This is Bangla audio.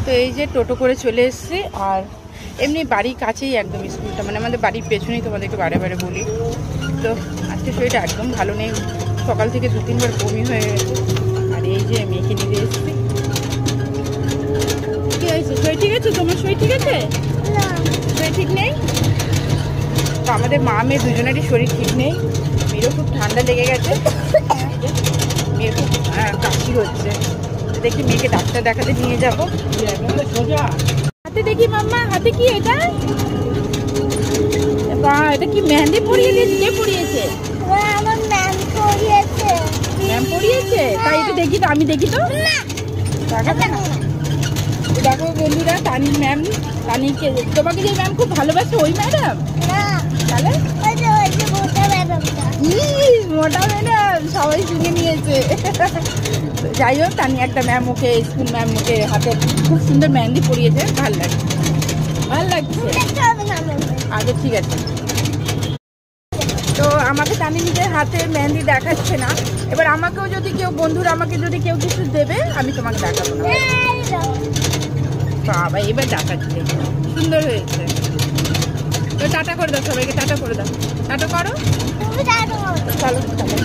তো এই যে টোটো করে চলে এসেছি, আর এমনি বাড়ির কাছেই একদম স্কুলটা, মানে আমাদের বাড়ির পেছনেই, তোমাদেরকে বারে বারে বলি। তো আজকে শরীরটা একদম ভালো নেই, সকাল থেকে 2-3 বার বমি হয়ে গেছে। আর এই যে মেয়েকে নিয়ে এসেছি। কি হয়েছে, শরীর ঠিক আছে? তোমার শরীর ঠিক আছে? শরীর ঠিক নেই? তো আমাদের মা মেয়ে দুজনেরই শরীর ঠিক নেই। মেয়েরও খুব ঠান্ডা লেগে গেছে, মেয়ের খুব কাশি হচ্ছে। দেখি মেয়েকে ডাক্তার দেখাতে নিয়ে যাবো। হাতে দেখি মাম্মা, হাতে কি এটা? বাহ, এটা কি মেহেন্দি পরিয়ে দিয়েছে? কে পরিয়েছে? আমার ম্যাম পড়িয়েছে। ম্যাম পরিয়েছে? তাই এটা দেখি তো, আমি দেখি তো। দেখাবে না? দেখো বন্ধুরা, তানির ম্যাম, তানিকে, তোমাকে যে ম্যাম খুব ভালোবাসে ওই ম্যাডাম? না, তাহলে ওই যে মোটা ম্যাডামটা। মোটা ম্যাডাম সবাই শুনে নিয়েছে। যাই হোক, তানি একটা ma'am okay, school ma'am okay হাতে খুব সুন্দর মেহেন্দি পরিয়েছে, ভালো লাগছে, ভালো লাগছে। আগে ঠিক আছে। তো আমাকে তানি নিজের হাতে মেহেন্দি দেখাচ্ছে না। এবার আমাকেও যদি কেউ, বন্ধুরা আমাকে যদি কেউ কিছু দেবে, আমি তোমাকে দেখাবো না। বাবা, এবার দেখাচ্ছে, সুন্দর হয়েছে। তো টাটা করে দাও সবাইকে, টাটা করে দাও, টাটা করো। চলো চলো।